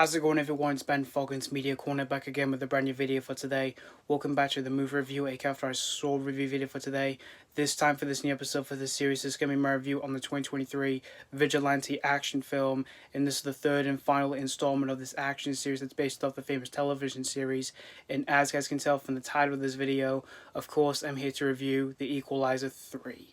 How's it going, everyone? It's Ben Falcon's Media Corner back again with a brand new video for today. Welcome back to the movie review, aka after our soul review video for today. This time for this new episode for this series is going to be my review on the 2023 Vigilante action film, and this is the third and final installment of this action series that's based off the famous television series. And as you guys can tell from the title of this video, of course, I'm here to review The Equalizer 3.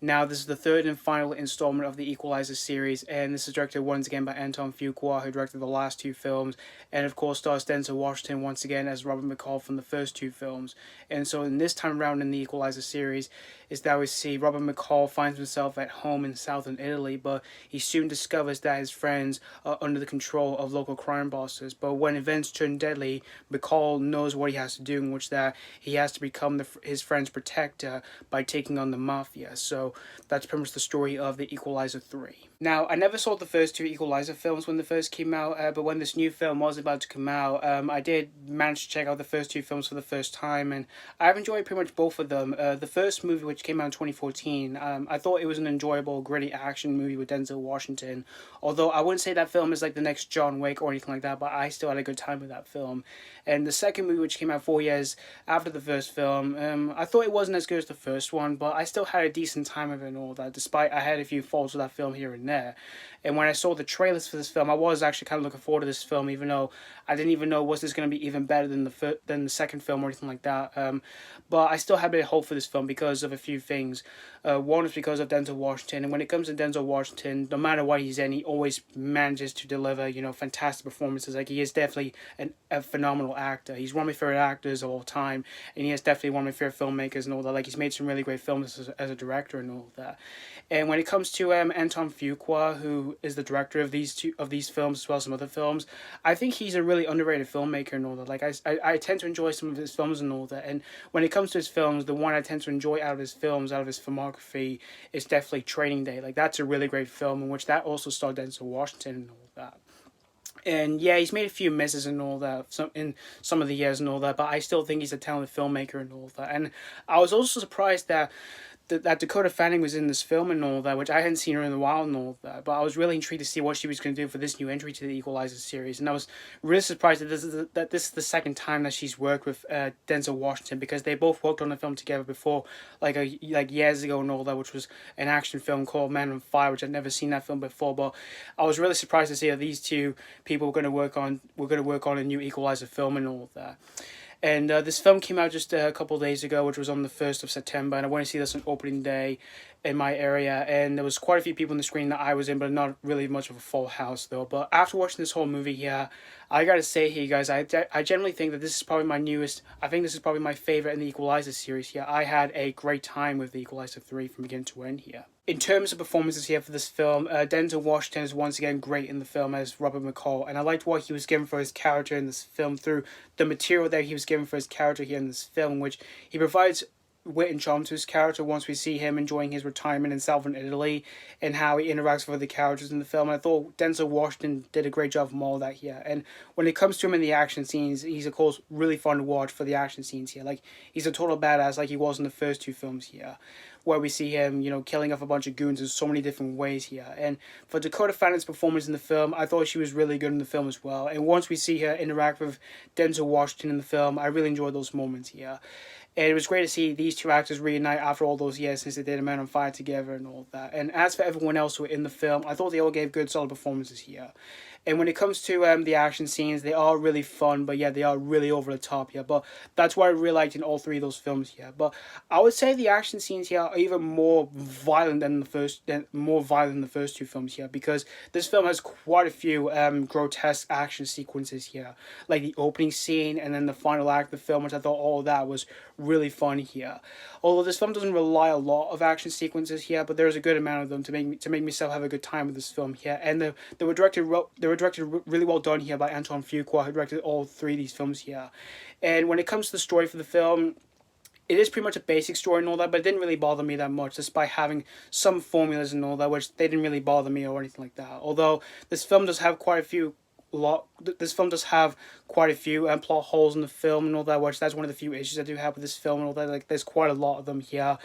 Now, this is the third and final installment of the Equalizer series, and this is directed once again by Antoine, who directed the last two films, and of course stars Denzel Washington once again as Robert McCall from the first two films. And so in this time around in the Equalizer series is that we see Robert McCall finds himself at home in southern Italy, but he soon discovers that his friends are under the control of local crime bosses. But when events turn deadly, McCall knows what he has to do, in which that he has to become his friend's protector by taking on the mafia. So that's pretty much the story of the Equalizer 3. Now, I never saw the first two Equalizer films when they first came out, but when this new film was about to come out, I did manage to check out the first two films for the first time, and I've enjoyed pretty much both of them. The first movie, which came out in 2014, I thought it was an enjoyable, gritty action movie with Denzel Washington, although I wouldn't say that film is like the next John Wick or anything like that, but I still had a good time with that film. And the second movie, which came out 4 years after the first film, I thought it wasn't as good as the first one, but I still had a decent time with it and all that, despite I had a few faults with that film here and there. And when I saw the trailers for this film, I was actually kind of looking forward to this film, even though I didn't even know was this going to be even better than the second film or anything like that. But I still had a bit of hope for this film because of a few things. One is because of Denzel Washington, and when it comes to Denzel Washington, no matter what he's in, he always manages to deliver, fantastic performances. Like, he is definitely a phenomenal actor. He's one of my favorite actors of all time, and he is definitely one of my favorite filmmakers and all that. Like, he's made some really great films as a director and all that. And when it comes to Antoine, who is the director of these films as well as some other films, I think he's a really underrated filmmaker and all that. Like, I tend to enjoy some of his films and all that. And when it comes to his films, the one I tend to enjoy out of his films, out of his filmography, is definitely Training Day. Like, that's a really great film in which that also starred Denzel Washington and all that. And yeah, he's made a few misses and all that in some of the years and all that, but I still think he's a talented filmmaker and all that. And I was also surprised that Dakota Fanning was in this film and all that, which I hadn't seen her in a while and all that. But I was really intrigued to see what she was going to do for this new entry to the Equalizer series, and I was really surprised that this is the second time that she's worked with Denzel Washington, because they both worked on a film together before, like years ago and all that, which was an action film called Man on Fire, which I'd never seen that film before. But I was really surprised to see that these two people were going to work on a new Equalizer film and all that. And this film came out just a couple of days ago, which was on the 1st of September, and I went to see this on opening day in my area, and there was quite a few people on the screen that I was in, but not really much of a full house, though. But after watching this whole movie, yeah, I gotta say here, guys, I generally think that this is probably my newest, I think this is probably my favorite in the Equalizer series. Yeah, I had a great time with the Equalizer 3 from beginning to end here. In terms of performances here for this film, Denzel Washington is once again great in the film as Robert McCall, and I liked what he was given for his character in this film through the material that he was given for his character here in this film, which he provides wit and charm to his character once we see him enjoying his retirement in southern Italy and how he interacts with other characters in the film. And I thought Denzel Washington did a great job from all that here. And when it comes to him in the action scenes, he's of course really fun to watch for the action scenes here. Like, he's a total badass like he was in the first two films here, where we see him, killing off a bunch of goons in so many different ways here. And for Dakota Fanning's performance in the film, I thought she was really good in the film as well. And once we see her interact with Denzel Washington in the film, I really enjoyed those moments here. And it was great to see these two actors reunite after all those years since they did A Man on Fire together and all that. And as for everyone else who were in the film, I thought they all gave good, solid performances here. And when it comes to the action scenes, they are really fun, but yeah, they are really over the top here. But that's what I really liked in all three of those films here. But I would say the action scenes here are even more violent than the first two films here, because this film has quite a few grotesque action sequences here, like the opening scene and then the final act of the film, which I thought all of that was really fun here. Although this film doesn't rely a lot of action sequences here, but there's a good amount of them to make myself have a good time with this film here. And they were directed really well done here by Antoine, who directed all three of these films here. And when it comes to the story for the film, it is pretty much a basic story and all that, but it didn't really bother me that much, despite having some formulas and all that, which they didn't really bother me or anything like that. Although this film does have quite a few This film does have quite a few plot holes in the film and all that, which that's one of the few issues I do have with this film and all that. Like, there's quite a lot of them here.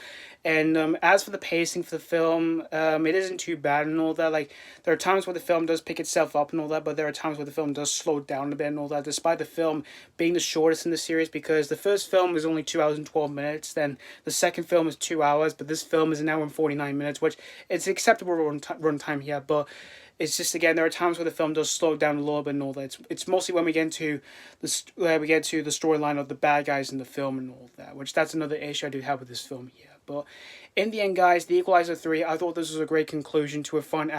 And as for the pacing for the film, it isn't too bad and all that. Like, there are times where the film does pick itself up and all that, but there are times where the film does slow down a bit and all that, despite the film being the shortest in the series, because the first film is only 2 hours and 12 minutes, then the second film is 2 hours, but this film is an hour and 49 minutes, which it's acceptable run time here, but it's just, again, there are times where the film does slow down a little bit and all that. It's mostly when we get into the storyline of the bad guys in the film and all that, which that's another issue I do have with this film here. But in the end, guys, The Equalizer 3, I thought this was a great conclusion to a fun,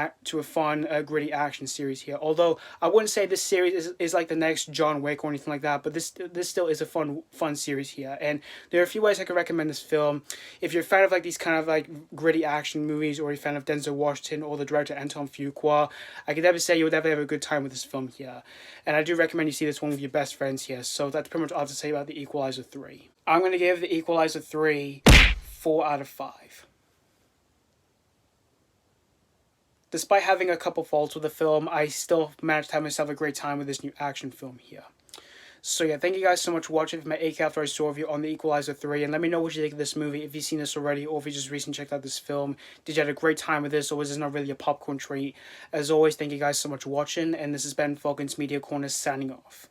gritty action series here. Although I wouldn't say this series is like the next John Wick or anything like that, but this still is a fun series here. And there are a few ways I could recommend this film. If you're a fan of like these kind of like gritty action movies, or you're a fan of Denzel Washington or the director Antoine, I could never say you would ever have a good time with this film here. And I do recommend you see this one with your best friends here. So that's pretty much all I have to say about The Equalizer 3. I'm going to give The Equalizer 3 4 out of 5. Despite having a couple faults with the film, I still managed to have myself a great time with this new action film here. So yeah, thank you guys so much for watching my After I Saw review on The Equalizer 3, and let me know what you think of this movie, if you've seen this already, or if you just recently checked out this film. Did you have a great time with this, or was this not really a popcorn treat? As always, thank you guys so much for watching, and this has been Falcon's Media Corner signing off.